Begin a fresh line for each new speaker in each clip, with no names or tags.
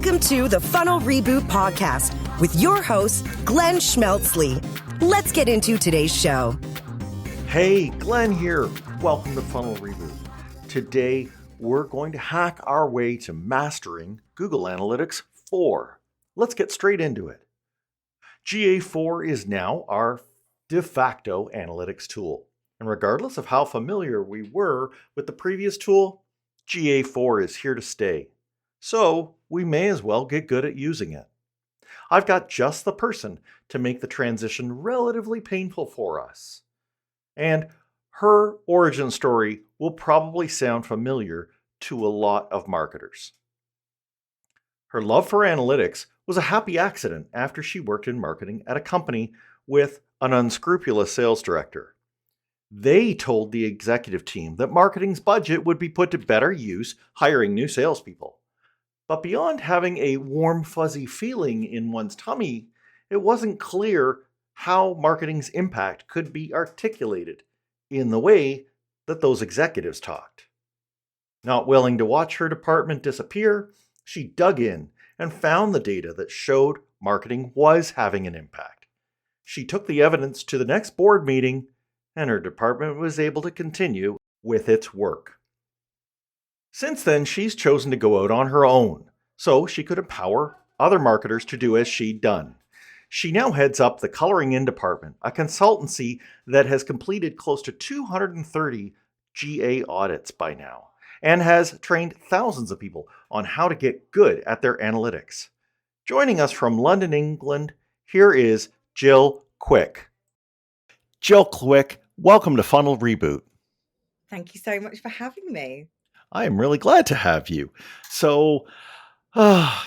Welcome to the Funnel Reboot Podcast with your host, Glenn Schmeltzley. Let's get into today's show.
Hey, Glenn here. Welcome to Funnel Reboot. Today, we're going to hack our way to mastering Google Analytics 4. Let's get straight into it. GA4 is now our de facto analytics tool. And regardless of how familiar we were with the previous tool, GA4 is here to stay. So we may as well get good at using it. I've got just the person to make the transition relatively painful for us. And her origin story will probably sound familiar to a lot of marketers. Her love for analytics was a happy accident after she worked in marketing at a company with an unscrupulous sales director. They told the executive team that marketing's budget would be put to better use hiring new salespeople. But beyond having a warm, fuzzy feeling in one's tummy, it wasn't clear how marketing's impact could be articulated in the way that those executives talked. Not willing to watch her department disappear, she dug in and found the data that showed marketing was having an impact. She took the evidence to the next board meeting, and her department was able to continue with its work. Since then, she's chosen to go out on her own, so she could empower other marketers to do as she'd done. She now heads up the Coloring In department, a consultancy that has completed close to 230 GA audits by now, and has trained thousands of people on how to get good at their analytics. Joining us from London, England, here is Jill Quick. Jill Quick, welcome to Funnel Reboot.
Thank you so much for having me.
I am really glad to have you. So,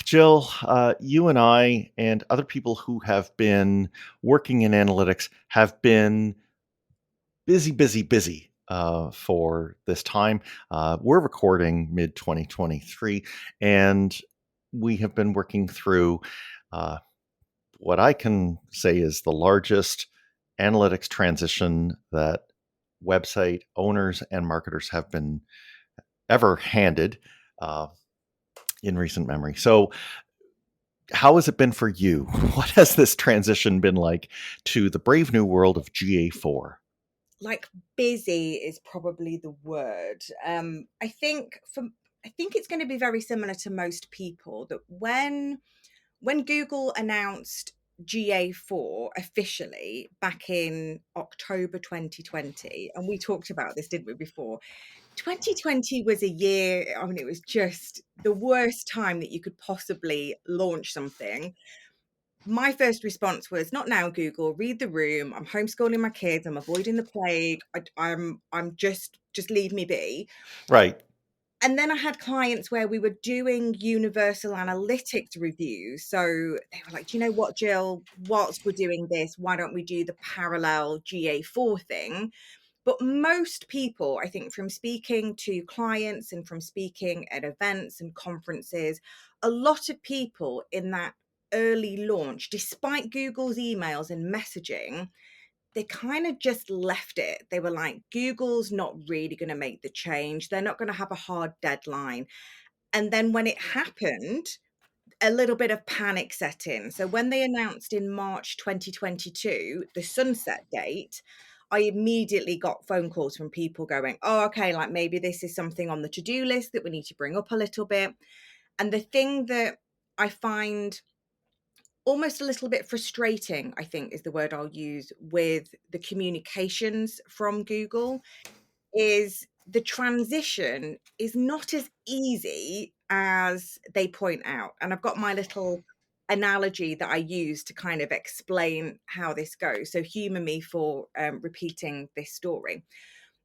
Jill, you and I and other people who have been working in analytics have been busy for this time. We're recording mid-2023, and we have been working through what I can say is the largest analytics transition that website owners and marketers have been ever handed in recent memory. So how has it been for you? What has this transition been like to the brave new world of GA4?
Like, busy is probably the word. I think it's going to be very similar to most people that when Google announced GA4 officially back in October 2020, and we talked about this, didn't we, before? 2020 was a year, I mean, it was just the worst time that you could possibly launch something. My first response was, not now, Google, read the room. I'm homeschooling my kids. I'm avoiding the plague. I'm just leave me be.
Right.
And then I had clients where we were doing universal analytics reviews. So they were like, do you know what, Jill, whilst we're doing this, why don't we do the parallel GA4 thing? But most people, I think, from speaking to clients and from speaking at events and conferences, a lot of people in that early launch, despite Google's emails and messaging, they kind of just left it. They were like, Google's not really going to make the change. They're not going to have a hard deadline. And then when it happened, a little bit of panic set in. So when they announced in March 2022, the sunset date, I immediately got phone calls from people going, oh, okay, like maybe this is something on the to-do list that we need to bring up a little bit. And the thing that I find almost a little bit frustrating, I think is the word I'll use, with the communications from Google is the transition is not as easy as they point out. And I've got my little analogy that I use to kind of explain how this goes. So humor me for repeating this story.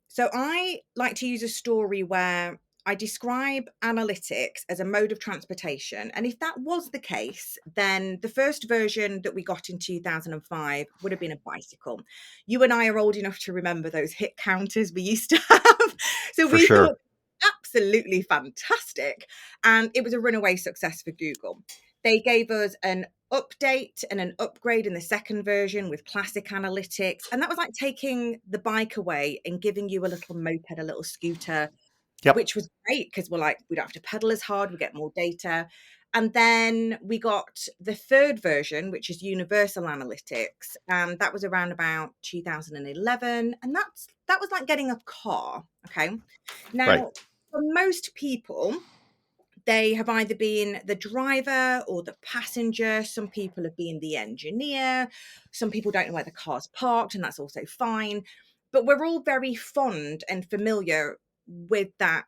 So I like to use a story where I describe analytics as a mode of transportation. And if that was the case, then the first version that we got in 2005 would have been a bicycle. You and I are old enough to remember those hit counters we used to have. So
For
we
sure.
thought absolutely fantastic. And it was a runaway success for Google. They gave us an update and an upgrade in the second version with classic analytics. And that was like taking the bike away and giving you a little moped, a little scooter,
Yep.
which was great because we're like, we don't have to pedal as hard, we get more data. And then we got the third version, which is Universal Analytics, and that was around about 2011. And that was like getting a car. Okay.
Right.
Now, for most people, they have either been the driver or the passenger. Some people have been the engineer. Some people don't know where the car's parked, and that's also fine. But we're all very fond and familiar with that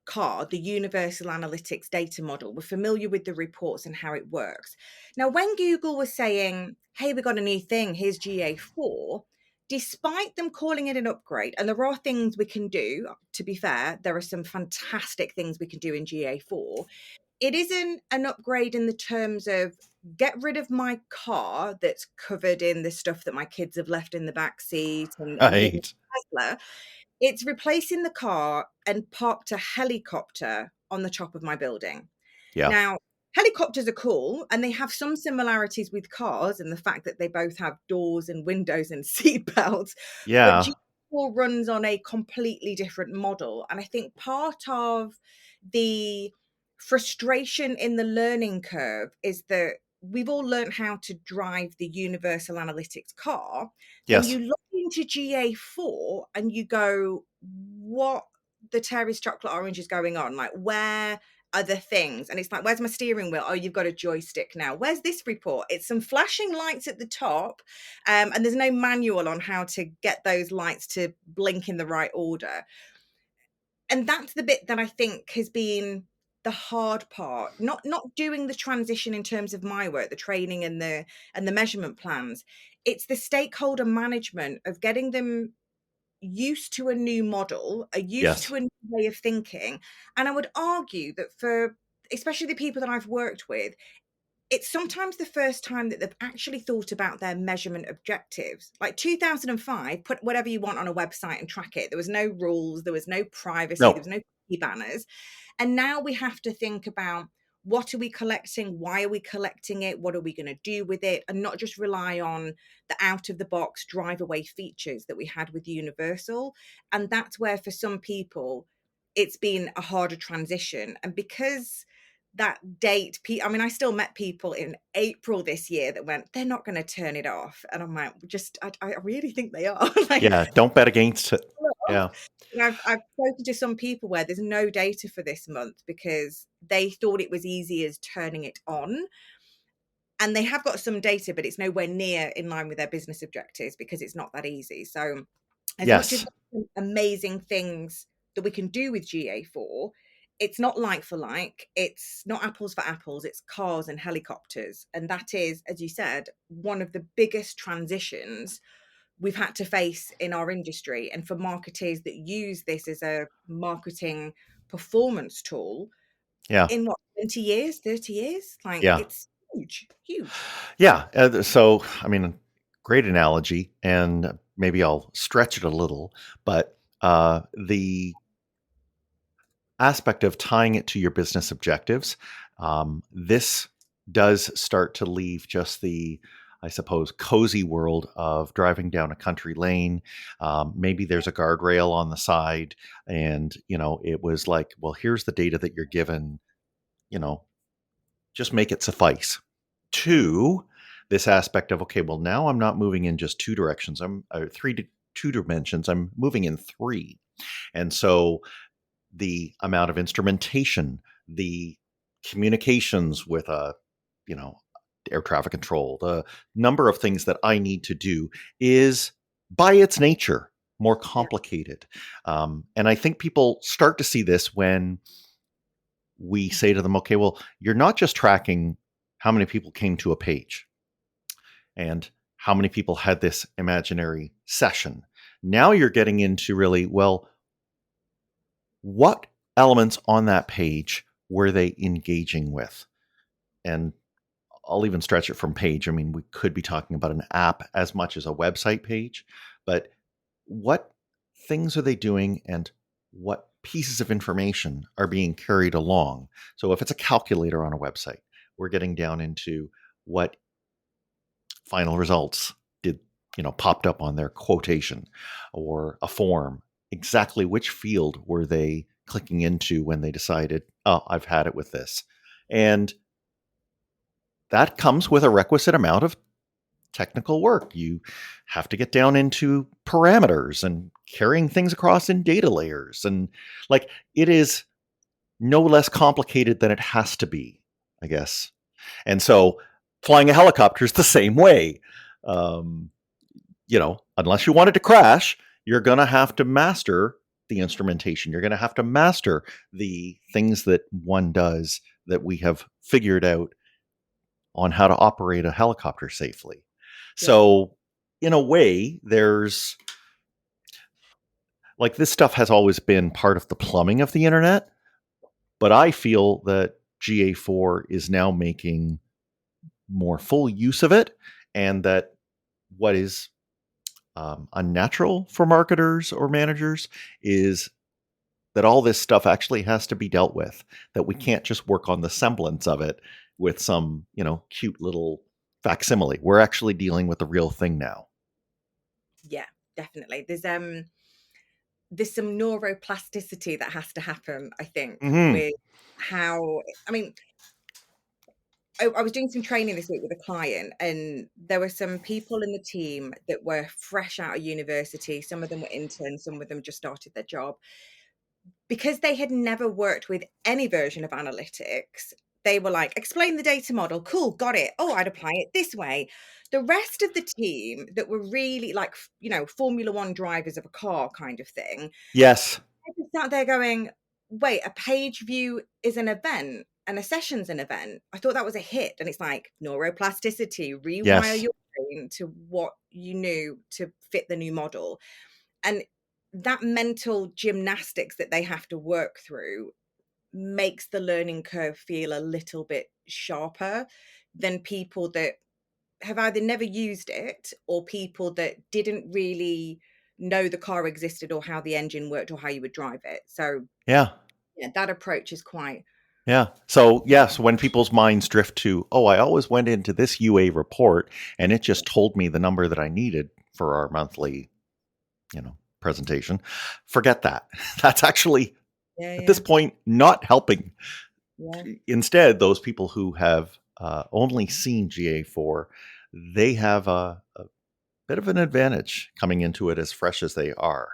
car, the Universal Analytics data model. We're familiar with the reports and how it works. Now, when Google was saying, hey, we got a new thing, here's GA4, despite them calling it an upgrade, and there are things we can do, to be fair, there are some fantastic things we can do in GA4. It isn't an upgrade in the terms of get rid of my car that's covered in the stuff that my kids have left in the back seat and give me
Right.
Tesla. It's replacing the car and parked a helicopter on the top of my building.
Yeah.
Now, helicopters are cool and they have some similarities with cars in the fact that they both have doors and windows and seat belts, but
Yeah.
G4 runs on a completely different model. And I think part of the frustration in the learning curve is that we've all learned how to drive the Universal Analytics car. Then
Yes.
you look into GA4 and you go, what the Terry's chocolate orange is going on? Like, where other things? And it's like, where's my steering wheel? Oh, you've got a joystick now. Where's this report? It's some flashing lights at the top, and there's no manual on how to get those lights to blink in the right order. And that's the bit that I think has been the hard part, not doing the transition in terms of my work, the training and the measurement plans. It's the stakeholder management of getting them used to a new model, are used
Yes.
to a new way of thinking. And I would argue that for especially the people that I've worked with, it's sometimes the first time that they've actually thought about their measurement objectives. Like 2005, put whatever you want on a website and track it. There was no rules, there was no privacy, there was
No.
no cookie banners. And now we have to think about, what are we collecting? Why are we collecting it? What are we going to do with it? And not just rely on the out of the box drive away features that we had with Universal. And that's where for some people, it's been a harder transition. And because that date, I mean, I still met people in April this year that went, they're not going to turn it off. And I'm like, I really think they are. Like,
Yeah. Don't bet against it. Yeah.
and I've spoken to some people where there's no data for this month because they thought it was easy as turning it on. And they have got some data, but it's nowhere near in line with their business objectives because it's not that easy. So as much as
Yes.
there's some amazing things that we can do with GA4, it's not like for like, it's not apples for apples, it's cars and helicopters. And that is, as you said, one of the biggest transitions we've had to face in our industry. And for marketers that use this as a marketing performance tool,
Yeah.
in what, 20 years, 30 years? Like,
Yeah.
it's huge, huge.
Yeah. So, I mean, great analogy, and maybe I'll stretch it a little, but the aspect of tying it to your business objectives, this does start to leave just the, I suppose, cozy world of driving down a country lane. Maybe there's a guardrail on the side, and it was like, well, here's the data that you're given. Just make it suffice. To this aspect of, okay, well, now I'm not moving in just two directions. I'm two dimensions. I'm moving in three, and so the amount of instrumentation, the communications with you know, air traffic control, the number of things that I need to do is by its nature more
Yeah.
complicated. And I think people start to see this when we say to them, okay, well, you're not just tracking how many people came to a page and how many people had this imaginary session. Now you're getting into really, well, what elements on that page were they engaging with? And I'll even stretch it from page. I mean, we could be talking about an app as much as a website page, but what things are they doing and what pieces of information are being carried along? So if it's a calculator on a website, we're getting down into what final results did, popped up on their quotation, or a form. Exactly which field were they clicking into when they decided, oh, I've had it with this? And that comes with a requisite amount of technical work. You have to get down into parameters and carrying things across in data layers. And like, it is no less complicated than it has to be, I guess. And so flying a helicopter is the same way. Unless you want it to crash, you're going to have to master the instrumentation. You're going to have to master the things that one does that we have figured out on how to operate a helicopter safely.
Yeah.
So, in a way, there's like, this stuff has always been part of the plumbing of the internet, but I feel that GA4 is now making more full use of it, and that what is unnatural for marketers or managers is that all this stuff actually has to be dealt with, that we can't just work on the semblance of it with some, cute little facsimile. We're actually dealing with the real thing now.
Yeah, definitely. There's some neuroplasticity that has to happen, I think, with how, I mean, I was doing some training this week with a client, and there were some people in the team that were fresh out of university. Some of them were interns, some of them just started their job. Because they had never worked with any version of analytics, they were like, explain the data model. Cool, got it. Oh, I'd apply it this way. The rest of the team that were really like, Formula One drivers of a car kind of thing.
Yes.
I just sat there going, wait, a page view is an event and a session's an event. I thought that was a hit. And it's like neuroplasticity, rewire your brain to what you knew to fit the new model. And that mental gymnastics that they have to work through makes the learning curve feel a little bit sharper than people that have either never used it or people that didn't really know the car existed or how the engine worked or how you would drive it. So
Yeah.
that approach is quite.
Yeah. So, yes, when people's minds drift to, oh, I always went into this UA report and it just told me the number that I needed for our monthly, presentation, forget that. That's actually, at this point, not helping.
Yeah.
Instead, those people who have only seen GA4, they have a bit of an advantage coming into it as fresh as they are.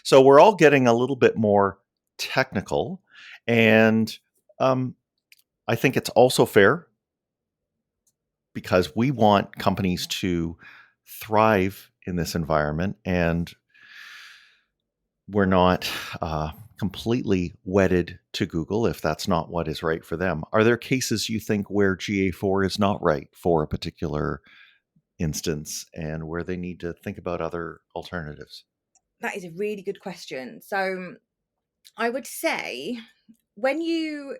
So we're all getting a little bit more technical, and I think it's also fair because we want companies to thrive in this environment, and we're not completely wedded to Google if that's not what is right for them. Are there cases you think where GA4 is not right for a particular instance and where they need to think about other alternatives?
That is a really good question. So I would say when you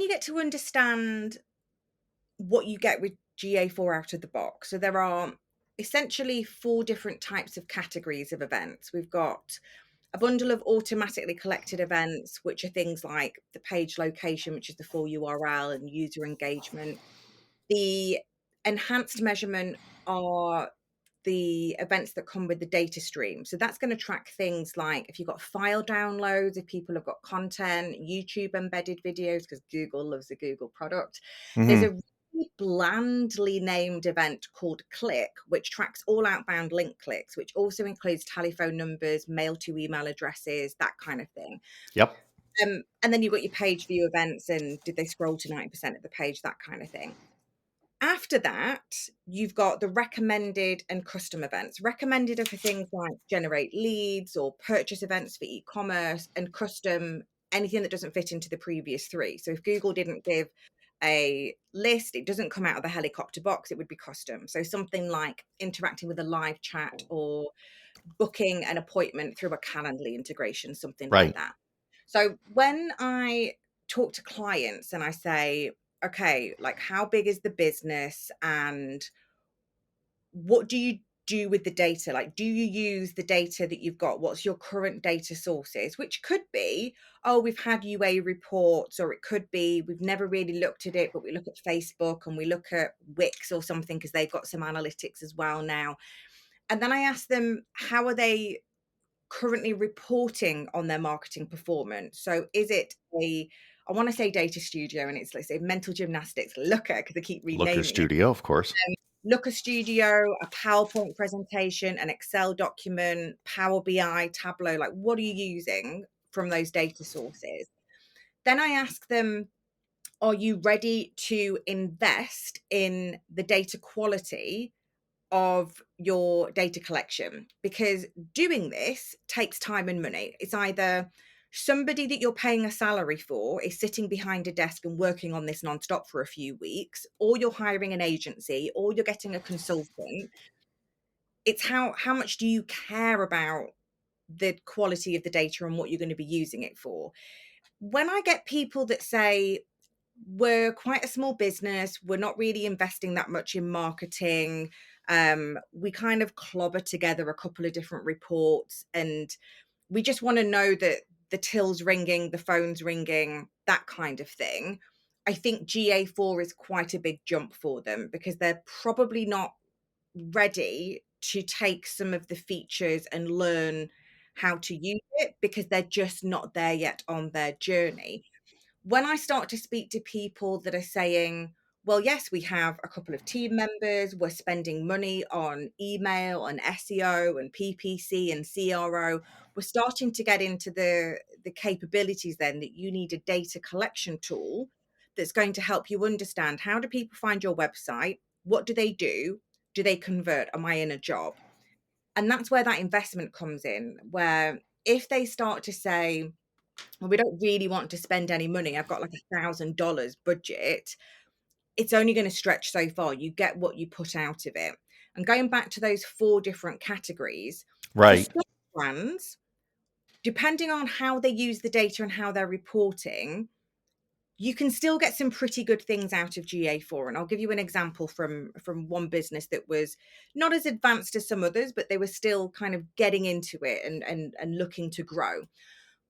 get to understand what you get with GA4 out of the box. So there are essentially 4 different types of categories of events. We've got a bundle of automatically collected events, which are things like the page location, which is the full URL, and user engagement. The enhanced measurement are the events that come with the data stream. So that's going to track things like if you've got file downloads, if people have got content, YouTube embedded videos, because Google loves a Google product. There's a really blandly named event called Click, which tracks all outbound link clicks, which also includes telephone numbers, mail to email addresses, that kind of thing.
Yep.
And then you've got your page view events and did they scroll to 90% of the page, that kind of thing. After that, you've got the recommended and custom events. Recommended are for things like generate leads or purchase events for e-commerce, and custom, anything that doesn't fit into the previous 3. So if Google didn't give a list, it doesn't come out of the helicopter box, it would be custom. So something like interacting with a live chat or booking an appointment through a Calendly integration, something like that. So when I talk to clients and I say, okay, like how big is the business and what do you do with the data? Like, do you use the data that you've got? What's your current data sources? Which could be, oh, we've had UA reports, or it could be we've never really looked at it, but we look at Facebook and we look at Wix or something because they've got some analytics as well now. And then I ask them, how are they currently reporting on their marketing performance? So is it I want to say Data Studio, and it's, let's say, mental gymnastics, Looker, because I keep
Looker
renaming it.
Studio, of course.
Looker Studio, a PowerPoint presentation, an Excel document, Power BI, Tableau, like what are you using from those data sources? Then I ask them, are you ready to invest in the data quality of your data collection? Because doing this takes time and money. It's either somebody that you're paying a salary for is sitting behind a desk and working on this nonstop for a few weeks, or you're hiring an agency, or you're getting a consultant. It's how much do you care about the quality of the data and what you're going to be using it for? When I get people that say, we're quite a small business, we're not really investing that much in marketing, we kind of clobber together a couple of different reports, and we just want to know that the till's ringing, the phone's ringing, that kind of thing. I think GA4 is quite a big jump for them, because they're probably not ready to take some of the features and learn how to use it, because they're just not there yet on their journey. When I start to speak to people that are saying, well, yes, we have a couple of team members, we're spending money on email and SEO and PPC and CRO, we're starting to get into the capabilities then that you need a data collection tool that's going to help you understand, how do people find your website? What do they do? Do they convert? Am I in a job? And that's where that investment comes in, where if they start to say, well, we don't really want to spend any money, I've got like $1,000 budget, it's only going to stretch so far. You get what you put out of it. And going back to those 4 different categories, for
Right.
some brands, depending on how they use the data and how they're reporting, you can still get some pretty good things out of GA4. And I'll give you an example from one business that was not as advanced as some others, but they were still kind of getting into it and looking to grow.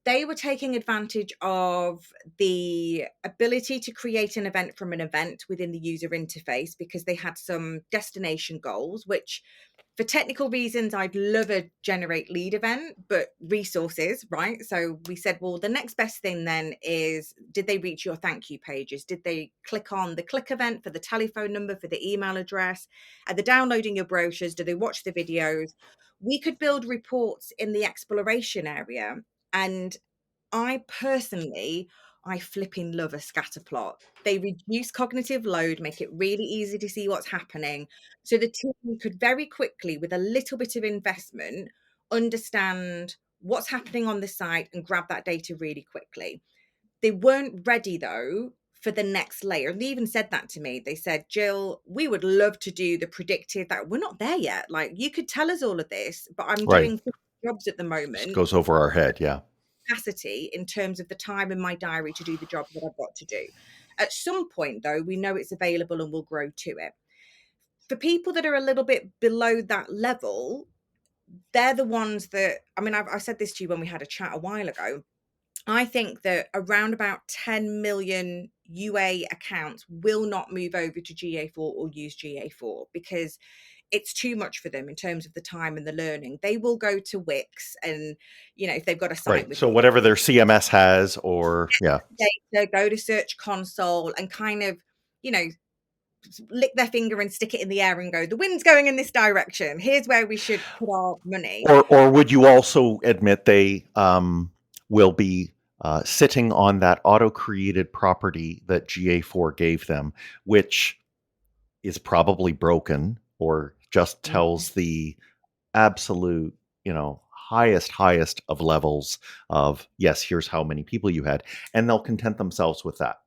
They were taking advantage of the ability to create an event from an event within the user interface, because they had some destination goals, which for technical reasons, I'd love a generate lead event, but resources, right? So we said, well, the next best thing then is, did they reach your thank you pages? Did they click on the click event for the telephone number, for the email address? Are they downloading your brochures? Do they watch the videos? We could build reports in the exploration area. And I personally, I flipping love a scatter plot. They reduce cognitive load, make it really easy to see what's happening. So the team could very quickly, with a little bit of investment, understand what's happening on the site and grab that data really quickly. They weren't ready though for the next layer. And they even said that to me. They said, Jill, we would love to do the predictive, that we're not there yet. Like, you could tell us all of this, but I'm
Right.
doing jobs at the
Just
moment.
goes over our head. Yeah.
Capacity in terms of the time in my diary to do the job that I've got to do. At some point, though, we know it's available and we'll grow to it. For people that are a little bit below that level, they're the ones that, I mean, I said this to you when we had a chat a while ago. I think that around about 10 million UA accounts will not move over to GA4 or use GA4, because it's too much for them in terms of the time and the learning. They will go to Wix, and, you know, if they've got a site
Right.
with
So whatever their CMS has, or yeah.
data, go to Search Console and kind of, you know, lick their finger and stick it in the air and go, the wind's going in this direction. Here's where we should put our money.
Or would you also admit they will be sitting on that auto-created property that GA4 gave them, which is probably broken or just tells the absolute, highest of levels of, yes, here's how many people you had, and they'll content themselves with that.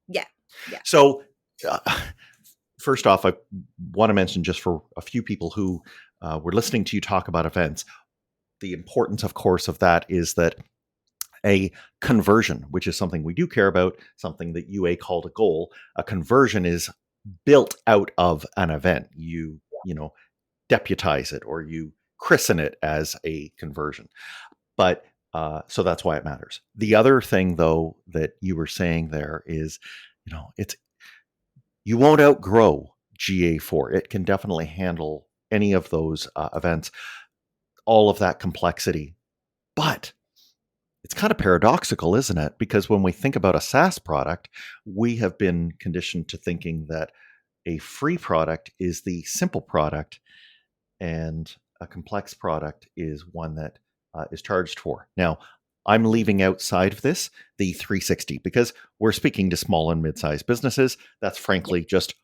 Yeah.
So first off, I want to mention, just for a few people who were listening to you talk about events, the importance, of course, of that is that a conversion, which is something we do care about, something that UA called a goal, a conversion is built out of an event. You deputize it, or you christen it as a conversion. But so that's why it matters. The other thing, though, that you were saying there is, you won't outgrow GA4. It can definitely handle any of those events, all of that complexity. But it's kind of paradoxical, isn't it? Because when we think about a SaaS product, we have been conditioned to thinking that a free product is the simple product and a complex product is one that is charged for. Now, I'm leaving outside of this the 360 because we're speaking to small and mid-sized businesses. That's frankly just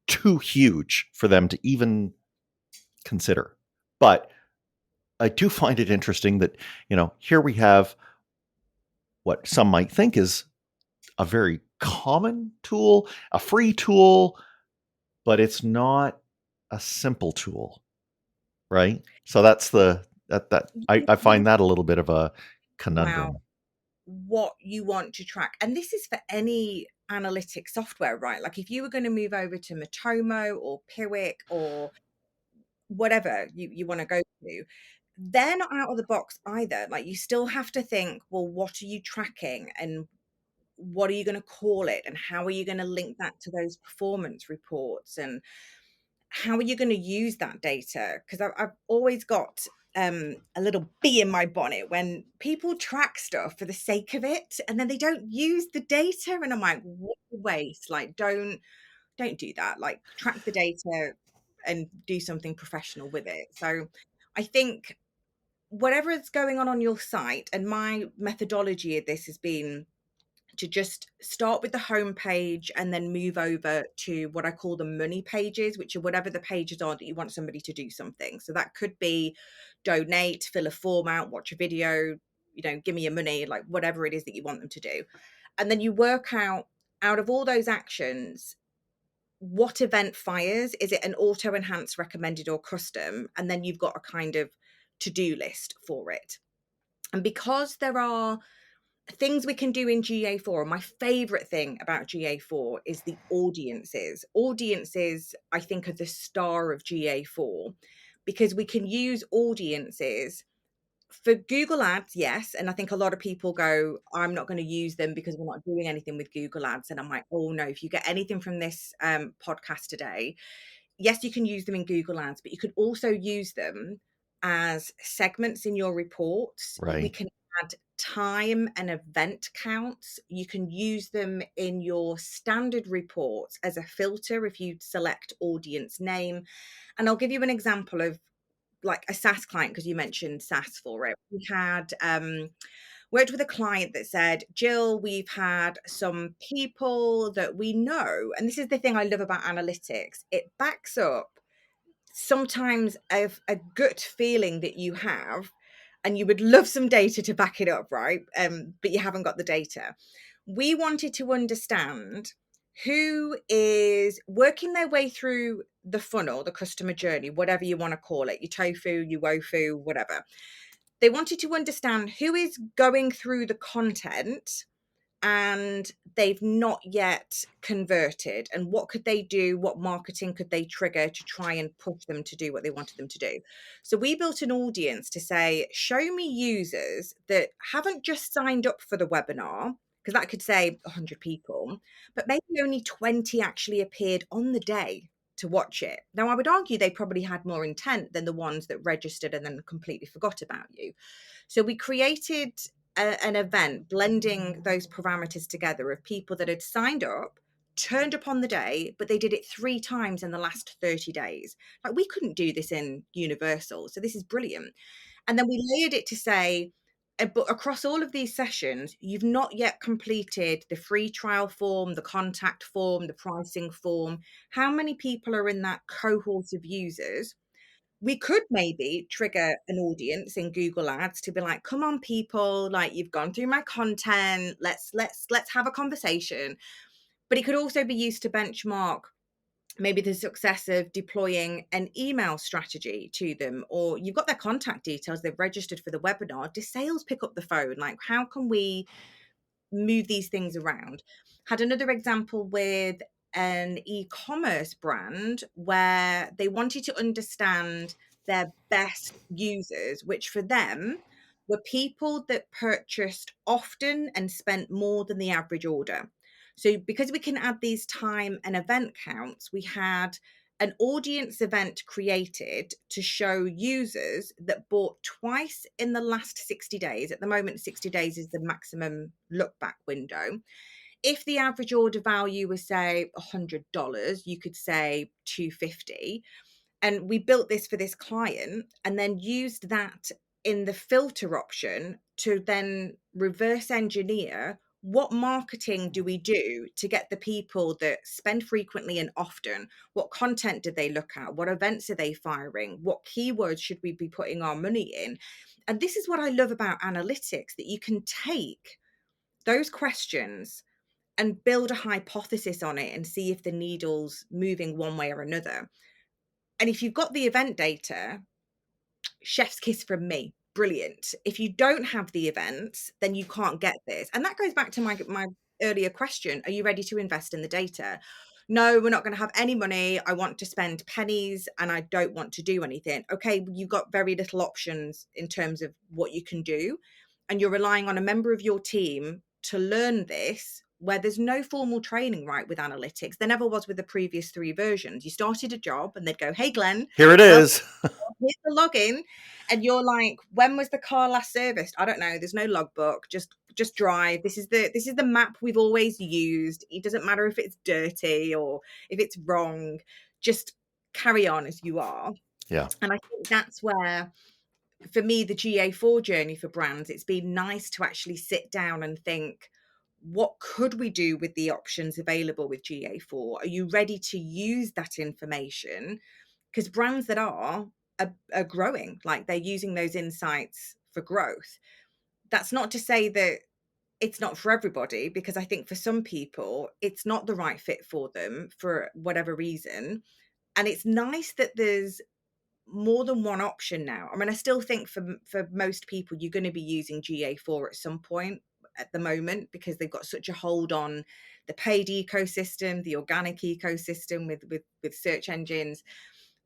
too huge for them to even consider. But I do find it interesting that, here we have what some might think is a very common tool, a free tool, but it's not a simple tool, right? So that's I find that a little bit of a
Wow,
conundrum.
what you want to track. And this is for any analytic software, right? Like if you were going to move over to Matomo or Piwik or whatever you want to go to, they're not out of the box either. Like you still have to think, well, what are you tracking and what are you going to call it? And how are you going to link that to those performance reports? And how are you going to use that data? Because I've always got a little bee in my bonnet when people track stuff for the sake of it and then they don't use the data. And I'm like, what a waste. Like, don't do that. Like track the data and do something professional with it. So I think whatever is going on your site, and my methodology of this has been to just start with the home page and then move over to what I call the money pages, which are whatever the pages are that you want somebody to do something. So that could be donate, fill a form out, watch a video, give me your money, like whatever it is that you want them to do. And then you work out of all those actions, what event fires. Is it an auto enhanced, recommended, or custom? And then you've got a kind of to-do list for it. And because there are things we can do in GA4, my favorite thing about GA4 is the audiences. Audiences, I think, are the star of GA4 because we can use audiences for Google Ads, yes. And I think a lot of people go, I'm not going to use them because we're not doing anything with Google Ads. And I'm like, oh no, if you get anything from this podcast today, yes, you can use them in Google Ads, but you can also use them as segments in your reports. We
Right.
can add time and event counts. You can use them in your standard reports as a filter if you select audience name. And I'll give you an example of like a SaaS client because you mentioned SaaS for it. We had worked with a client that said, Jill, we've had some people that we know, and this is the thing I love about analytics, it backs up sometimes a gut feeling that you have, and you would love some data to back it up, right? But you haven't got the data. We wanted to understand who is working their way through the funnel, the customer journey, whatever you want to call it, your tofu, your wofu, whatever. They wanted to understand who is going through the content and they've not yet converted, and what could they do, what marketing could they trigger to try and push them to do what they wanted them to do. So we built an audience to say, show me users that haven't just signed up for the webinar, because that could say 100 people, but maybe only 20 actually appeared on the day to watch it. Now I would argue they probably had more intent than the ones that registered and then completely forgot about you. So we created an event blending those parameters together of people that had signed up, turned up on the day, but they did it 3 times in the last 30 days. Like we couldn't do this in Universal. So this is brilliant. And then we layered it to say, but across all of these sessions, you've not yet completed the free trial form, the contact form, the pricing form. How many people are in that cohort of users? We could maybe trigger an audience in Google Ads to be like, come on people, like you've gone through my content, let's have a conversation. But it could also be used to benchmark maybe the success of deploying an email strategy to them, or you've got their contact details, they've registered for the webinar, do sales pick up the phone? Like how can we move these things around? Had another example with an e-commerce brand where they wanted to understand their best users, which for them were people that purchased often and spent more than the average order. So because we can add these time and event counts, we had an audience event created to show users that bought twice in the last 60 days. At the moment, 60 days is the maximum look back window. If the average order value was, say, $100, you could say $250. And we built this for this client and then used that in the filter option to then reverse engineer what marketing do we do to get the people that spend frequently and often? What content do they look at? What events are they firing? What keywords should we be putting our money in? And this is what I love about analytics, that you can take those questions and build a hypothesis on it and see if the needle's moving one way or another. And if you've got the event data, chef's kiss from me. Brilliant. If you don't have the events, then you can't get this. And that goes back to my earlier question. Are you ready to invest in the data? No, we're not going to have any money. I want to spend pennies and I don't want to do anything. Okay, you've got very little options in terms of what you can do. And you're relying on a member of your team to learn this, where there's no formal training, right, with analytics. There never was with the previous 3 versions. You started a job and they'd go, hey, Glenn,
Here it is.
here's the login. And you're like, when was the car last serviced? I don't know. There's no logbook. Just drive. This is the map we've always used. It doesn't matter if it's dirty or if it's wrong. Just carry on as you are.
Yeah.
And I think that's where, for me, the GA4 journey for brands, it's been nice to actually sit down and think, what could we do with the options available with GA4? Are you ready to use that information? Because brands that are growing, like they're using those insights for growth. That's not to say that it's not for everybody, because I think for some people, it's not the right fit for them for whatever reason. And it's nice that there's more than one option now. I mean, I still think for most people, you're going to be using GA4 at some point at the moment, because they've got such a hold on the paid ecosystem, the organic ecosystem with search engines,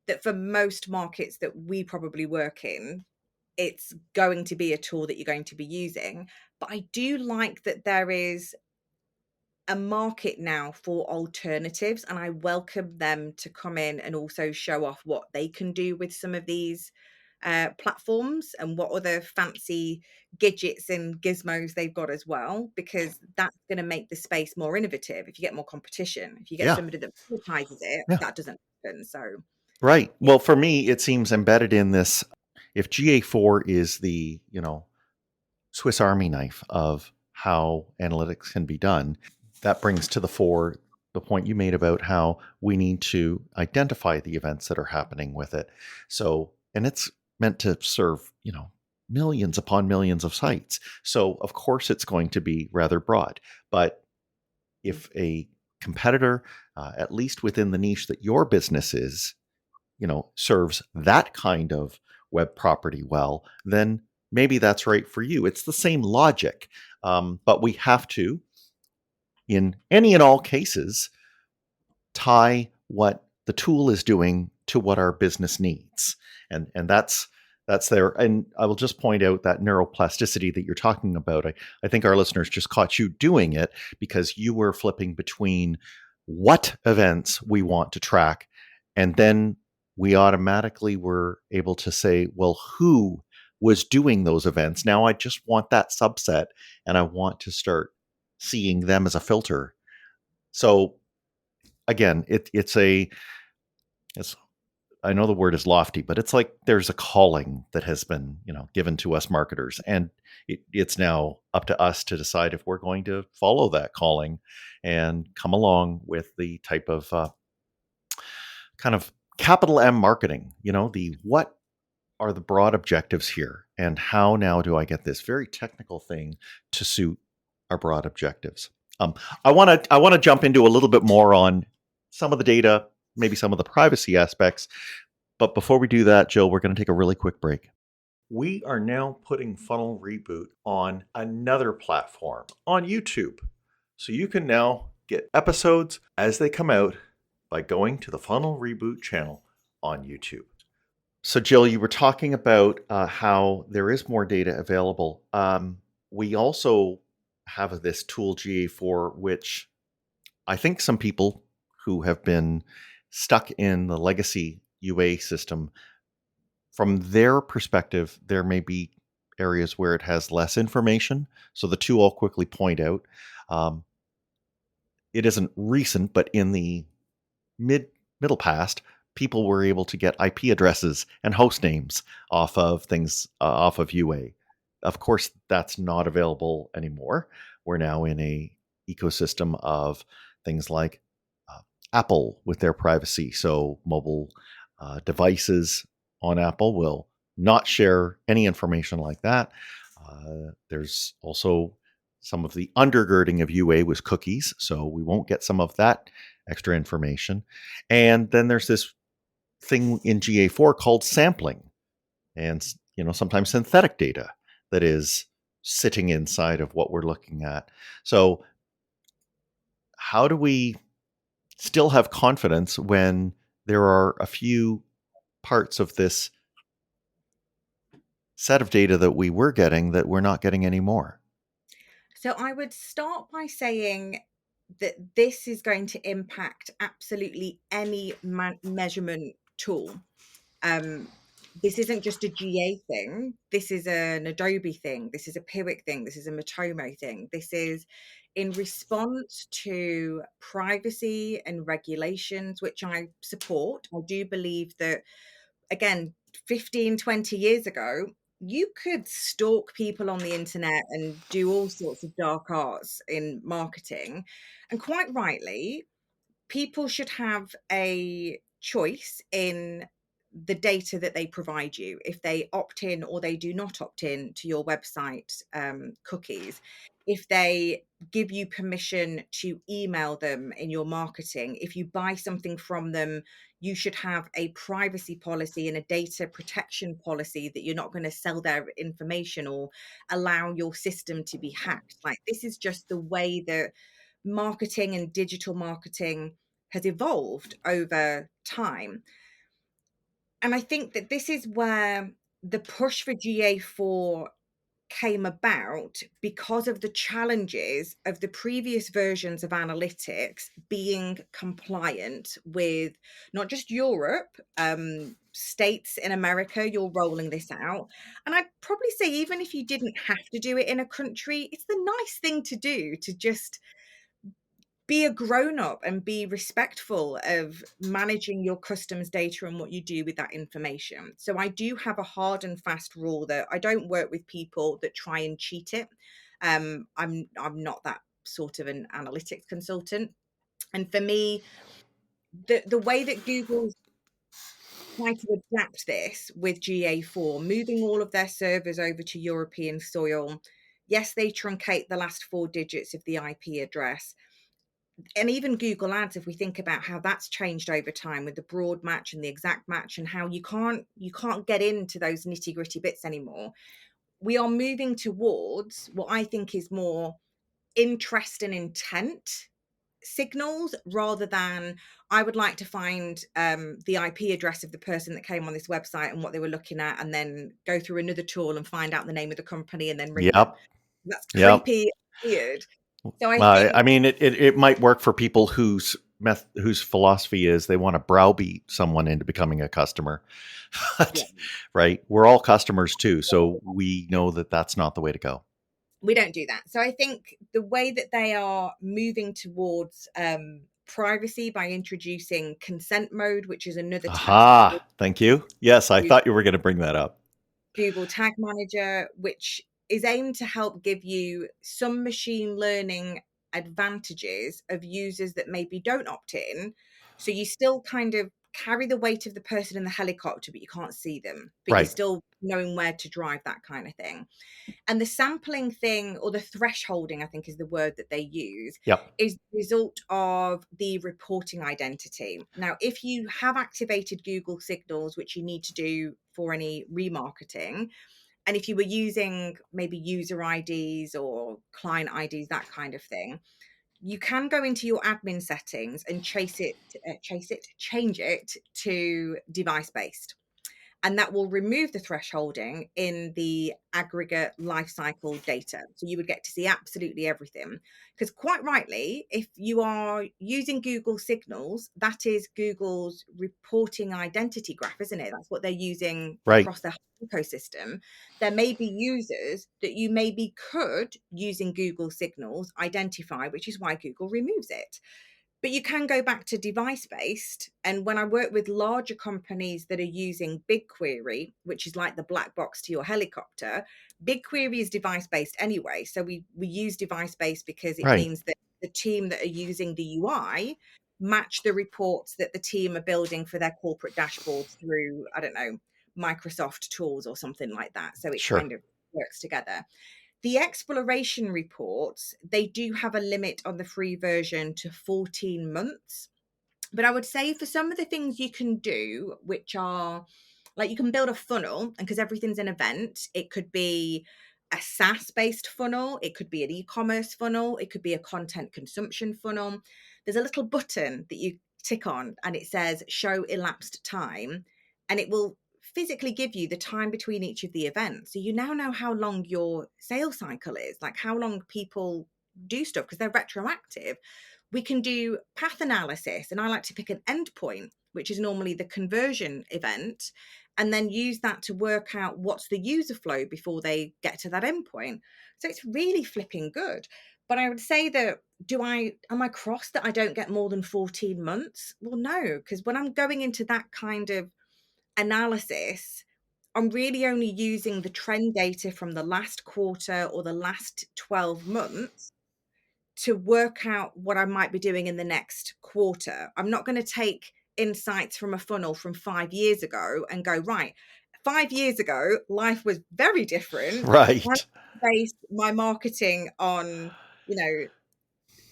that for most markets that we probably work in, it's going to be a tool that you're going to be using. But I do like that there is a market now for alternatives, and I welcome them to come in and also show off what they can do with some of these platforms and what other fancy gadgets and gizmos they've got as well, because that's going to make the space more innovative. If you get more competition, if you get
Yeah.
somebody that monetizes it,
Yeah.
that doesn't happen. So
Right. Well, for me, it seems embedded in this. If GA4 is the, Swiss Army knife of how analytics can be done, that brings to the fore the point you made about how we need to identify the events that are happening with it. So, and it's meant to serve, millions upon millions of sites. So, of course, it's going to be rather broad. But if a competitor, at least within the niche that your business is, serves that kind of web property well, then maybe that's right for you. It's the same logic, but we have to, in any and all cases, tie what the tool is doing to what our business needs, and that's there. And I will just point out that neuroplasticity that you're talking about. I think our listeners just caught you doing it because you were flipping between what events we want to track, and then we automatically were able to say, well, who was doing those events? Now I just want that subset, and I want to start seeing them as a filter. So again, it's I know the word is lofty, but it's like there's a calling that has been, given to us marketers, and it's now up to us to decide if we're going to follow that calling and come along with the type of kind of capital M marketing, the what are the broad objectives here, and how now do I get this very technical thing to suit our broad objectives? I want to jump into a little bit more on some of the data, maybe some of the privacy aspects. But before we do that, Jill, we're going to take a really quick break. We are now putting Funnel Reboot on another platform, on YouTube. So you can now get episodes as they come out by going to the Funnel Reboot channel on YouTube. So Jill, you were talking about how there is more data available. We also have this tool GA4, which I think some people who have been stuck in the legacy UA system, from their perspective, there may be areas where it has less information. So the two I'll quickly point out. Um, it isn't recent, but in the middle past, people were able to get IP addresses and host names off of things off of UA. Of course, that's not available anymore. We're now in a ecosystem of things like uh, Apple with their privacy. So mobile devices on Apple will not share any information like that. There's also some of the undergirding of UA was cookies, so we won't get some of that extra information. And then there's this thing in GA4 called sampling, and sometimes synthetic data that is sitting inside of what we're looking at. So how do we still have confidence when there are a few parts of this set of data that we were getting that we're not getting anymore?
So I would start by saying that this is going to impact absolutely any measurement tool. Um, this isn't just a GA thing. This is an Adobe thing. This is a Piwik thing. This is a Matomo thing. This is in response to privacy and regulations, which I support. I do believe that, again, 15, 20 years ago, you could stalk people on the internet and do all sorts of dark arts in marketing. And quite rightly, people should have a choice in the data that they provide you, if they opt in or they do not opt in to your website cookies, if they give you permission to email them in your marketing, if you buy something from them, you should have a privacy policy and a data protection policy that you're not going to sell their information or allow your system to be hacked. Like, this is just the way that marketing and digital marketing has evolved over time. And I think that this is where the push for GA4 came about, because of the challenges of the previous versions of analytics being compliant with not just Europe, states in America, you're rolling this out. And I'd probably say, even if you didn't have to do it in a country, it's the nice thing to do to just be a grown up and be respectful of managing your customers' data and what you do with that information. So I do have a hard and fast rule that I don't work with people that try and cheat it. I'm not that sort of an analytics consultant. And for me, the way that Google's tried to adapt this with GA4, moving all of their servers over to European soil, yes, they truncate the last four digits of the IP address. And even Google Ads, if we think about how that's changed over time with the broad match and the exact match, and how you can't get into those nitty-gritty bits anymore, we are moving towards what I think is more interest and intent signals, rather than I would like to find the IP address of the person that came on this website and what they were looking at, and then go through another tool and find out the name of the company and then ring them.
Yep.
That's
Yep.
creepy, weird. So I think,
I mean, it might work for people whose philosophy is they want to browbeat someone into becoming a customer, but,
yeah,
right? We're all customers too, so we know that that's not the way to go.
we don't do that. So I think the way that they are moving towards privacy by introducing consent mode, which is another tab
Aha! Thank you. Yes, I
to
thought you were going to bring that up.
Google Tag Manager, which is aimed to help give you some machine learning advantages of users that maybe don't opt in. So you still kind of carry the weight of the person in the helicopter, but you can't see them, but you're
Right.
still knowing where to drive, that kind of thing. And the sampling thing, or the thresholding, I think is the word that they use,
Yep.
is the result of the reporting identity. Now, if you have activated Google Signals, which you need to do for any remarketing, and if you were using maybe user IDs or client IDs, that kind of thing, you can go into your admin settings and change it to device based. and that will remove the thresholding in the aggregate lifecycle data. So you would get to see absolutely everything. Because quite rightly, if you are using Google Signals, that is Google's reporting identity graph, isn't it? That's what they're using
Right.
across their ecosystem. There may be users that you maybe could, using Google Signals, identify, which is why Google removes it. But you can go back to device based. And when I work with larger companies that are using BigQuery, which is like the black box to your helicopter, BigQuery is device based anyway. So we use device based because it
Right.
means that the team that are using the UI match the reports that the team are building for their corporate dashboards through, I don't know, Microsoft tools or something like that. So it
Sure.
kind of works together. The exploration reports, they do have a limit on the free version to 14 months. But I would say for some of the things you can do, which are like you can build a funnel, and because everything's an event, it could be a SaaS based funnel, it could be an e commerce funnel, it could be a content consumption funnel. There's a little button that you tick on and it says show elapsed time, and it will physically give you the time between each of the events. So you now know how long your sales cycle is, like how long people do stuff because they're retroactive. We can do path analysis, and I like to pick an endpoint, which is normally the conversion event, and then use that to work out what's the user flow before they get to that endpoint. So it's really flipping good. But I would say that am I cross that I don't get more than 14 months? Well, no, because when I'm going into that kind of analysis, I'm really only using the trend data from the last quarter or the last 12 months to work out what I might be doing in the next quarter. I'm not going to take insights from a funnel from 5 years ago and go, right, 5 years ago, life was very different. I
Right.
base my marketing on, you know,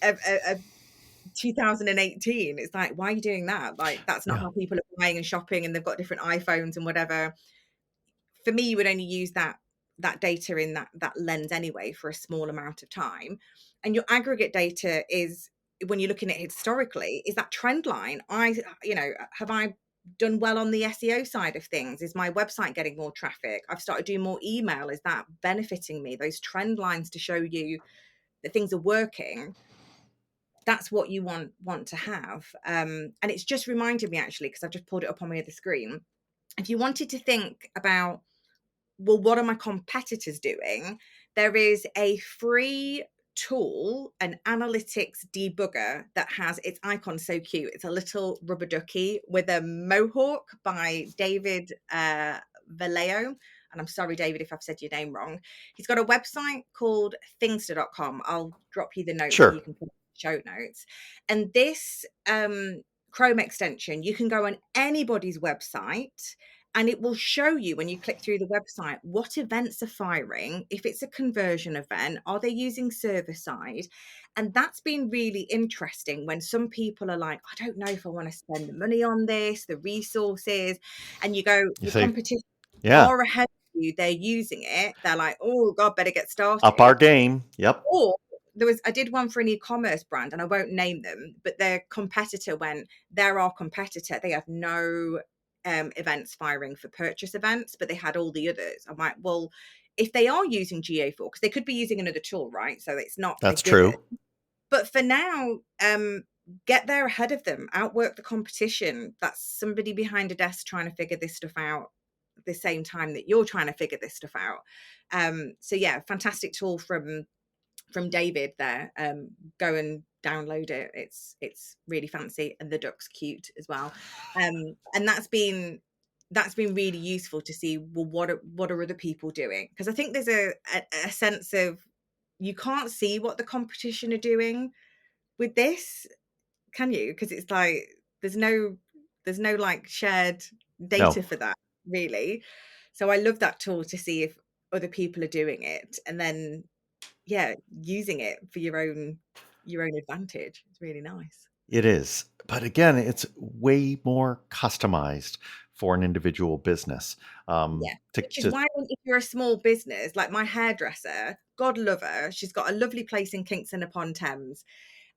a 2018. It's like, why are you doing that? Like, that's not
Yeah.
how people are buying and shopping, and they've got different iPhones and whatever. For me, you would only use that data in that lens anyway for a small amount of time. And your aggregate data is, when you're looking at it historically, is that trend line. Have I done well on the SEO side of things? Is my website getting more traffic? I've started doing more email. Is that benefiting me? Those trend lines to show you that things are working. That's what you want to have. And it's just reminded me, actually, because I've just pulled it up on my other screen. If you wanted to think about, well, what are my competitors doing? There is a free tool, an analytics debugger, that has its icon so cute. It's a little rubber ducky with a mohawk by David Vallejo. And I'm sorry, David, if I've said your name wrong. He's got a website called thingster.com. I'll drop you the notes so you
Sure.
can put show notes. And this Chrome extension, you can go on anybody's website and it will show you, when you click through the website, what events are firing. If it's a conversion event, are they using server side? And that's been really interesting when some people are like, I don't know if I want to spend the money on this, the resources. And you go,
You
your
say,
competition
yeah,
are ahead of you, they're using it. They're like, oh God, better get
up our
started.
game. Yep.
Or I did one for an e-commerce brand, and I won't name them, but their competitor went, they're our competitor. They have no events firing for purchase events, but they had all the others. I'm like, well, if they are using GA4, because they could be using another tool, right? So it's not a
That's
given.
true.
But for now, get there ahead of them, outwork the competition. That's somebody behind a desk trying to figure this stuff out at the same time that you're trying to figure this stuff out. So yeah, fantastic tool from David there. Go and download it. It's really fancy, and the duck's cute as well. And that's been really useful to see, well, what are other people doing? Because I think there's a sense of, you can't see what the competition are doing with this, can you? Because it's like there's no like shared
No,
data for that, really. So I love that tool to see if other people are doing it, and then using it for your own advantage. It's really nice.
it is. But again, it's way more customized for an individual business.
Yeah.
To,
Which is
to
why, if you're a small business, like my hairdresser, God love her, she's got a lovely place in Kingston upon Thames.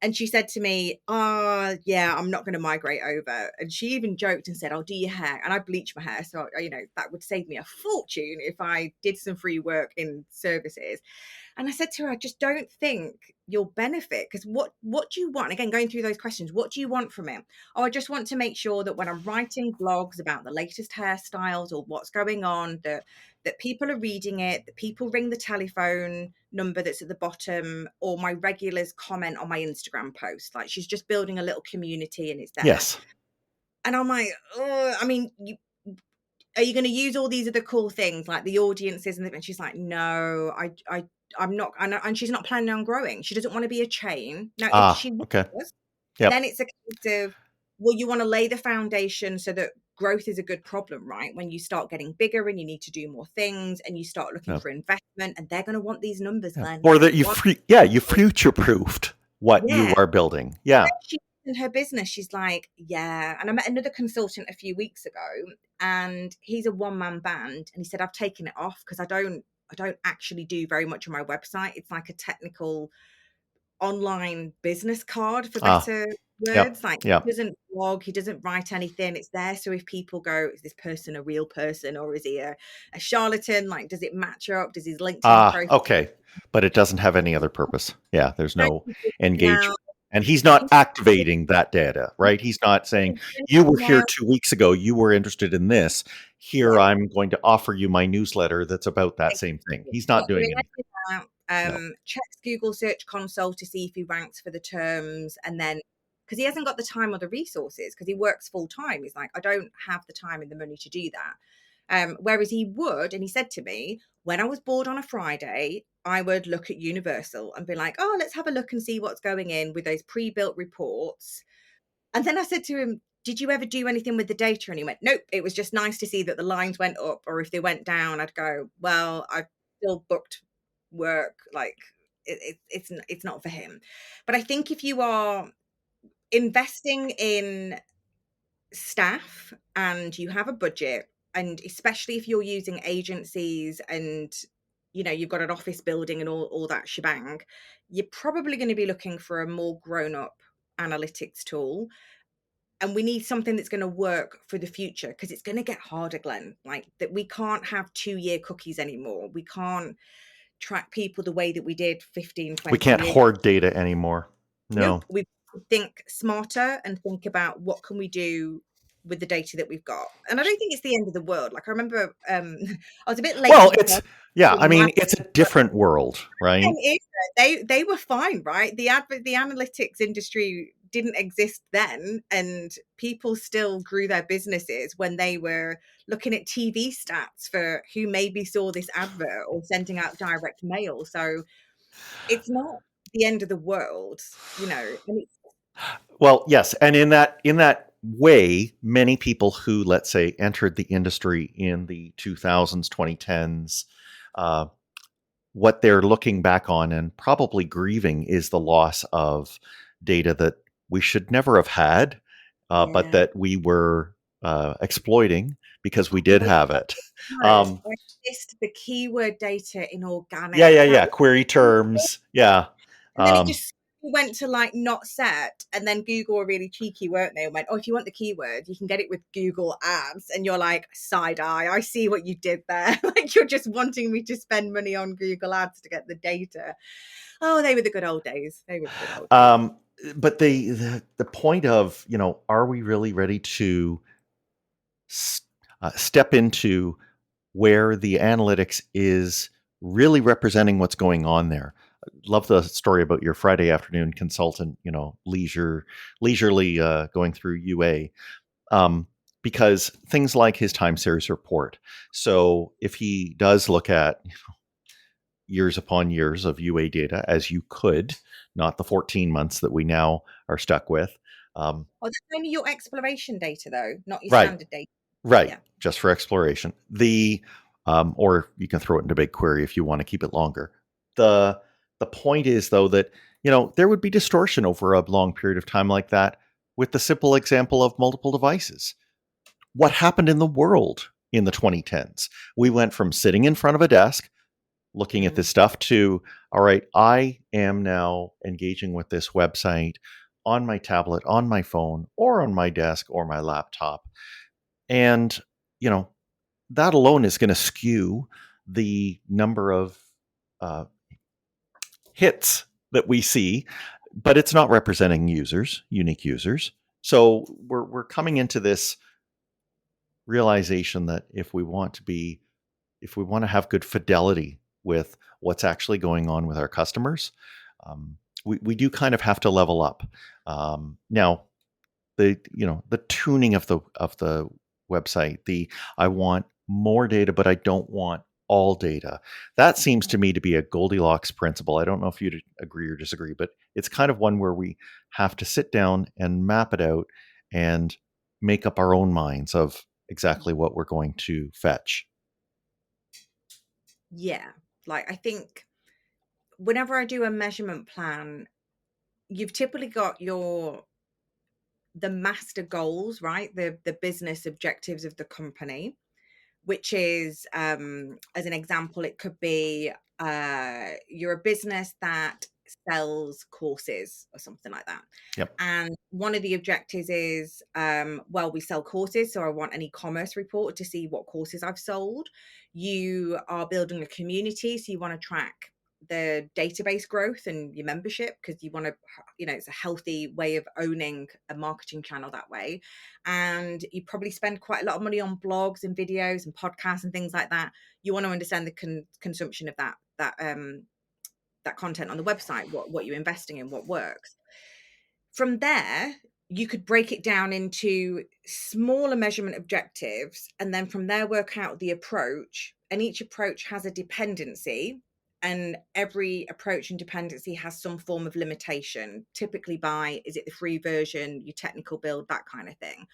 And she said to me, "Oh, yeah, I'm not going to migrate over." And she even joked and said, "I'll do your hair." And I bleach my hair. So, that would save me a fortune if I did some free work in services. And I said to her, "I just don't think you'll benefit, because what do you want?" Again, going through those questions, what do you want from it? Oh, I just want to make sure that when I'm writing blogs about the latest hairstyles or what's going on, that people are reading it, that people ring the telephone number that's at the bottom, or my regulars comment on my Instagram post. Like, she's just building a little community and it's there.
Yes.
And I'm like, oh, I mean, are you going to use all these other cool things like the audiences? And she's like, "No, I'm not." And she's not planning on growing. She doesn't want to be a chain. Now, if she
Okay.
was,
Yep.
then it's a case of, well, you want to lay the foundation so that growth is a good problem, right? When you start getting bigger and you need to do more things and you start looking
Yep.
for investment, and they're going to want these numbers, Glenn.
Or that you future-proofed what you are building. Yeah.
She, in her business, she's like, yeah. And I met another consultant a few weeks ago, and he's a one-man band, and he said, "I've taken it off because I don't actually do very much on my website. It's like a technical online business card, for better
Yep.
words. Like,
Yep.
he doesn't blog, he doesn't write anything. It's there so if people go, is this person a real person, or is he a charlatan? Like, does it match up? Does his LinkedIn profile?"
Okay. But it doesn't have any other purpose. Yeah. There's no engagement.
Now,
And he's not activating that data, right? He's not saying, "You were here 2 weeks ago. You were interested in this. Here, I'm going to offer you my newsletter that's about that same thing." He's not doing anything. No.
Checks Google Search Console to see if he ranks for the terms, and then, because he hasn't got the time or the resources, because he works full time, he's like, "I don't have the time and the money to do that." Whereas he would, and he said to me, when I was bored on a Friday, I would look at Universal and be like, "Oh, let's have a look and see what's going in with those pre-built reports." And then I said to him, "Did you ever do anything with the data?" And he went, "Nope, it was just nice to see that the lines went up, or if they went down, I'd go, well, I've still booked work." Like, it's not for him. But I think if you are investing in staff and you have a budget, and especially if you're using agencies and you've got an office building and all that shebang, you're probably going to be looking for a more grown up analytics tool. And we need something that's going to work for the future, because it's going to get harder, Glenn. Like, that we can't have 2-year cookies anymore. We can't track people the way that we did 15, 20
We can't
years.
hoard data anymore. No.
Nope. We think smarter and think about what can we do with the data that we've got. And I don't think it's the end of the world. Like, I remember I was a bit late.
Well, it's a different world, right?
They were fine, right? The analytics industry didn't exist then, and people still grew their businesses when they were looking at TV stats for who maybe saw this advert or sending out direct mail. So it's not the end of the world, and
Well, yes, and in that way, many people who, let's say, entered the industry in the 2000s, 2010s, what they're looking back on and probably grieving is the loss of data that we should never have had, but that we were exploiting because we did have it.
I missed the keyword data in organic.
Yeah. Query terms. Yeah.
And then it just went to like not set, and then Google were really cheeky, weren't they? And went, "Oh, if you want the keyword, you can get it with Google Ads." And you're like, side eye, I see what you did there. Like, you're just wanting me to spend money on Google Ads to get the data. Oh, they were the good old days.
But the point of, are we really ready to step into where the analytics is really representing what's going on there? Love the story about your Friday afternoon consultant, leisurely going through UA, because things like his time series report. So if he does look at years upon years of UA data, as you could, not the 14 months that we now are stuck with.
That's only your exploration data, though, not your
Right.
standard data.
Right.
Yeah.
Just for exploration. Or you can throw it into BigQuery if you want to keep it longer. The point is, though, that, there would be distortion over a long period of time like that with the simple example of multiple devices. What happened in the world in the 2010s? We went from sitting in front of a desk looking at this stuff to, all right, I am now engaging with this website on my tablet, on my phone, or on my desk or my laptop. And, you know, that alone is going to skew the number of uh, hits that we see, but it's not representing users, unique users. So we're coming into this realization that if we want to have good fidelity with what's actually going on with our customers, we do kind of have to level up. Now, the tuning of the website, I want more data, but I don't want all data. That seems to me to be a Goldilocks principle. I don't know if you'd agree or disagree, but it's kind of one where we have to sit down and map it out and make up our own minds of exactly what we're going to fetch.
Yeah. Like, I think whenever I do a measurement plan, you've typically got the master goals, right? The business objectives of the company, which is, as an example, it could be you're a business that sells courses or something like that.
Yep.
And one of the objectives is, well, we sell courses, so I want an e-commerce report to see what courses I've sold. You are building a community, so you want to track the database growth and your membership because you want to, it's a healthy way of owning a marketing channel that way. And you probably spend quite a lot of money on blogs and videos and podcasts and things like that. You want to understand the consumption of that content on the website, what you're investing in, what works. From there, you could break it down into smaller measurement objectives, and then from there work out the approach. And each approach has a dependency, and every approach and dependency has some form of limitation, typically by, is it the free version, your technical build, that kind of thing.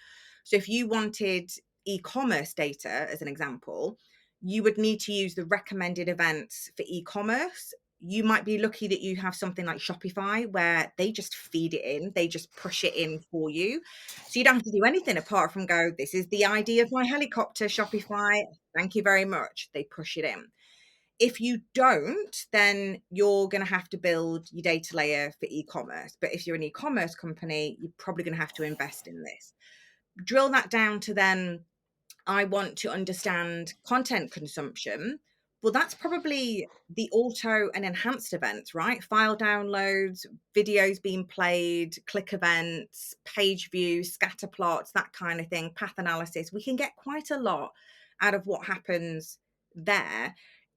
So if you wanted e-commerce data as an example, you would need to use the recommended events for e-commerce. You might be lucky that you have something like Shopify where they just feed it in, they just push it in for you. So you don't have to do anything apart from go, this is the ID of my helicopter, Shopify. Thank you very much. They push it in. If you don't, then you're going to have to build your data layer for e-commerce. But if you're an e-commerce company, you're probably going to have to invest in this. Drill that down to then, I want to understand content consumption. Well, that's probably the auto and enhanced events, right? File downloads, videos being played, click events, page views, scatter plots, that kind of thing, path analysis. We can get quite a lot out of what happens there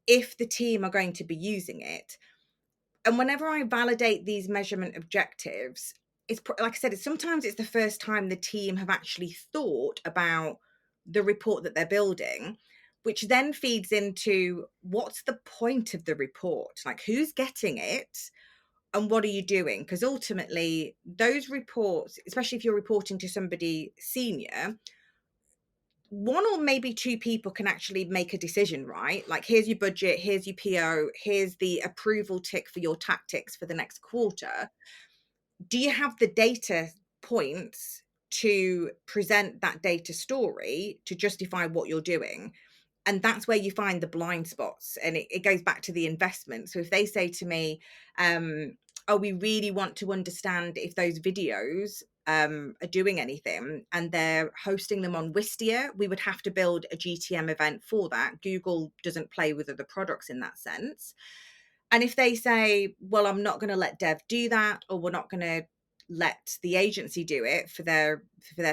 if the team are going to be using it. And whenever I validate these measurement objectives, it's like I said, sometimes it's the first time the team have actually thought about the report that they're building, which then feeds into what's the point of the report? Like, who's getting it and what are you doing? Because ultimately, those reports, especially if you're reporting to somebody senior, one or maybe two people can actually make a decision, right? Like, here's your budget, here's your PO, here's the approval tick for your tactics for the next quarter. Do you have the data points to present that data story to justify what you're doing? And that's where you find the blind spots. And it goes back to the investment. So if they say to me, oh, we really want to understand if those videos are doing anything, and they're hosting them on Wistia, we would have to build a GTM event for that. Google doesn't play with other products in that sense. And if they say, well, I'm not going to let dev do that, or we're not going to let the agency do it for their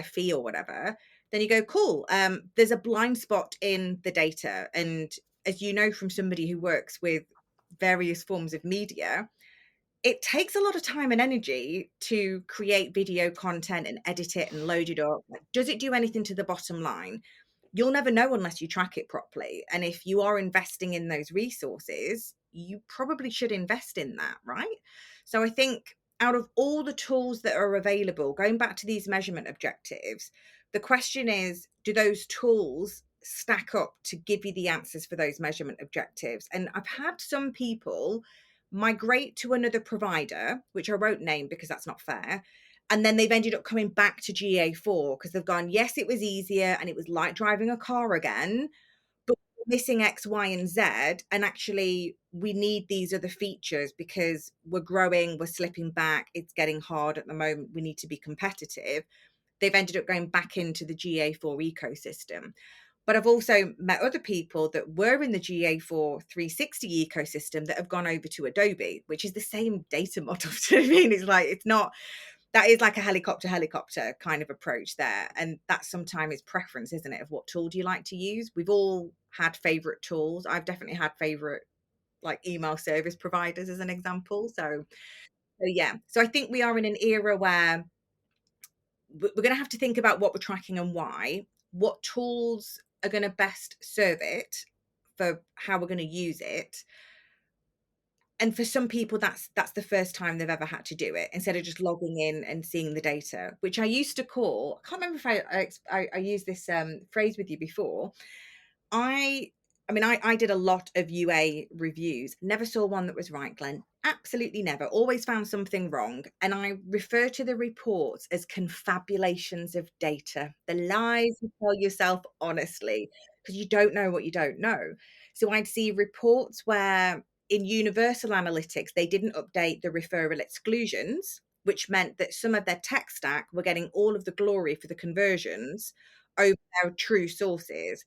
fee or whatever, then you go, cool. There's a blind spot in the data. And as you know, from somebody who works with various forms of media, it takes a lot of time and energy to create video content and edit it and load it up. Like, does it do anything to the bottom line? You'll never know unless you track it properly. And if you are investing in those resources, you probably should invest in that, right? So I think out of all the tools that are available, going back to these measurement objectives, the question is, do those tools stack up to give you the answers for those measurement objectives? And I've had some people migrate to another provider, which I won't name because that's not fair. And then they've ended up coming back to GA4 because they've gone, yes, it was easier and it was like driving a car again, but missing X, Y, and Z, and actually we need these other features because we're growing, we're slipping back, it's getting hard at the moment, we need to be competitive. They've ended up going back into the GA4 ecosystem. But I've also met other people that were in the GA4 360 ecosystem that have gone over to Adobe, which is the same data model. Do you know what I mean? It's like, it's not, that is like a helicopter kind of approach there. And that's sometimes preference, isn't it? Of what tool do you like to use? We've all had favorite tools. I've definitely had favorite like email service providers as an example. So yeah. So I think we are in an era where we're going to have to think about what we're tracking and why, what tools are going to best serve it for how we're going to use it. And for some people, that's the first time they've ever had to do it, instead of just logging in and seeing the data, which I used to call, I can't remember if I used this phrase with you before. I mean, I did a lot of UA reviews. Never saw one that was right, Glenn. Absolutely never. Always found something wrong. And I refer to the reports as confabulations of data, the lies you tell yourself honestly, because you don't know what you don't know. So I'd see reports where in Universal Analytics, they didn't update the referral exclusions, which meant that some of their tech stack were getting all of the glory for the conversions over their true sources.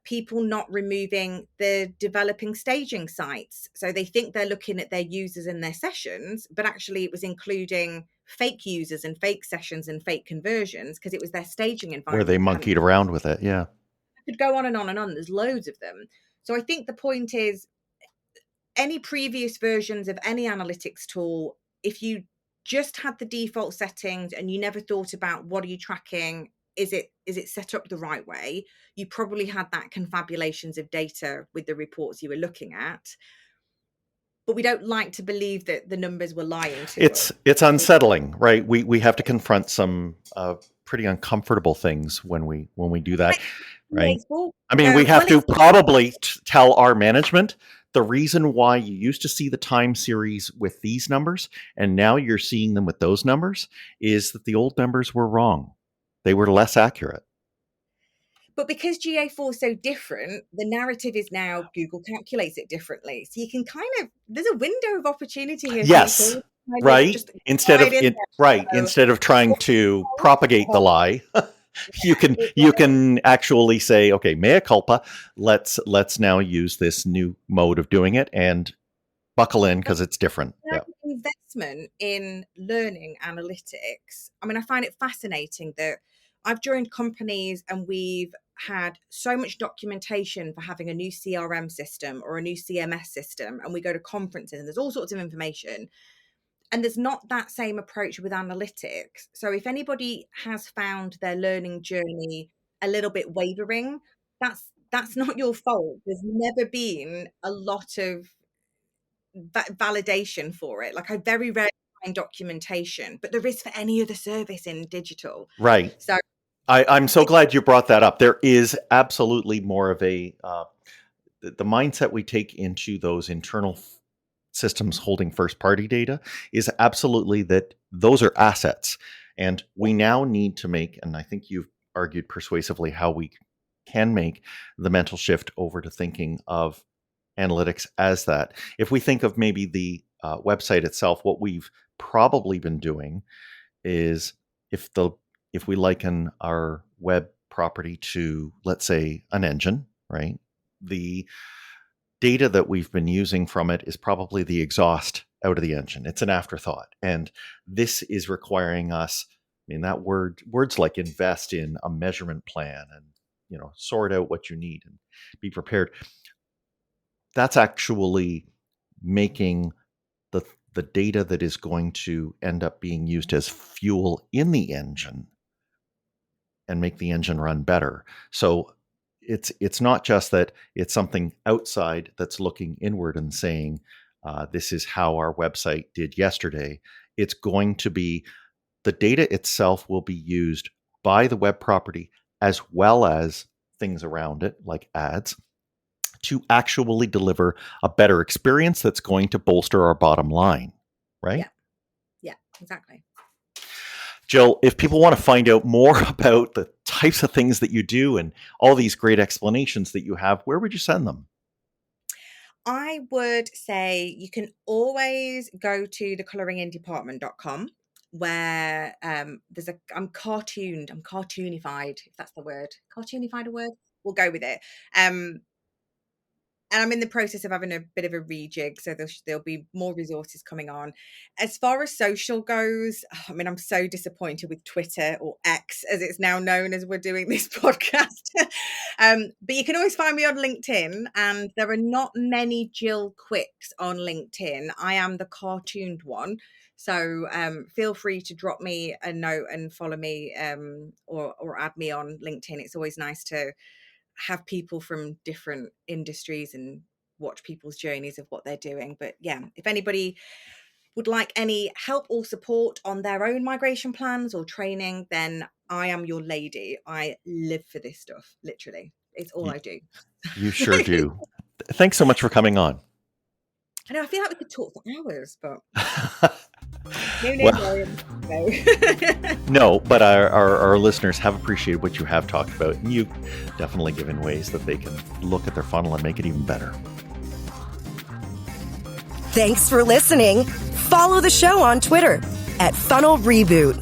People not removing the developing staging sites. So they think they're looking at their users and their sessions, but actually it was including fake users and fake sessions and fake conversions because it was their staging environment.
Where they monkeyed around with it. Yeah.
I could go on and on and on. There's loads of them. So I think the point is any previous versions of any analytics tool, if you just had the default settings and you never thought about what are you tracking, is it set up the right way, you probably had that confabulations of data with the reports you were looking at. But we don't like to believe that the numbers were lying to us.
It's unsettling, right? We have to confront some pretty uncomfortable things when we do that, right? I mean, we have to probably tell our management the reason why you used to see the time series with these numbers and now you're seeing them with those numbers is that the old numbers were wrong. They were less accurate.
But because GA4 is so different, the narrative is now Google calculates it differently. So you can there's a window of opportunity here.
Yes,
people.
right. Instead of trying to propagate the lie, you can actually say, okay, mea culpa. Let's now use this new mode of doing it and buckle in because it's different.
Yeah. Investment in learning analytics. I mean, I find it fascinating that I've joined companies and we've had so much documentation for having a new CRM system or a new CMS system, and we go to conferences and there's all sorts of information. And there's not that same approach with analytics. So if anybody has found their learning journey a little bit wavering, that's not your fault. There's never been a lot of validation for it. Like I very rarely find documentation, but there is for any other service in digital.
Right.
So
I'm so glad you brought that up. There is absolutely more of a the mindset we take into those internal systems holding first party data is absolutely that those are assets. And we now need to make, and I think you've argued persuasively how we can make the mental shift over to thinking of analytics as that. If we think of maybe the website itself, what we've probably been doing is if we liken our web property to, let's say, an engine, right? The data that we've been using from it is probably the exhaust out of the engine. It's an afterthought. And this is requiring us, I mean, that words like invest in a measurement plan and, sort out what you need and be prepared. That's actually making the data that is going to end up being used as fuel in the engine and make the engine run better. So it's not just that it's something outside that's looking inward and saying, this is how our website did yesterday. It's going to be the data itself will be used by the web property as well as things around it, like ads, to actually deliver a better experience that's going to bolster our bottom line, right?
Yeah, exactly.
Jill, if people want to find out more about the types of things that you do and all these great explanations that you have, where would you send them?
I would say you can always go to thecoloringindepartment.com where I'm cartoonified, if that's the word. Cartoonified a word? We'll go with it. And I'm in the process of having a bit of a rejig, so there'll be more resources coming on. As far as social goes, I mean, I'm so disappointed with Twitter, or X as it's now known as we're doing this podcast. But you can always find me on LinkedIn, and there are not many Jill Quicks on LinkedIn. I am the cartooned one. So feel free to drop me a note and follow me or add me on LinkedIn. It's always nice to have people from different industries and watch people's journeys of what they're doing. But yeah, if anybody would like any help or support on their own migration plans or training, then I am your lady. I live for this stuff, literally. It's all I do.
You sure do. Thanks so much for coming on.
I know, I feel like we could talk for hours, but
no, but our listeners have appreciated what you have talked about, and you've definitely given ways that they can look at their funnel and make it even better.
Thanks for listening. Follow the show on Twitter @Funnel Reboot.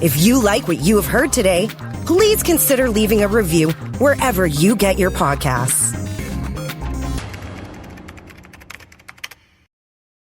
If you like what you have heard today, please consider leaving a review wherever you get your podcasts.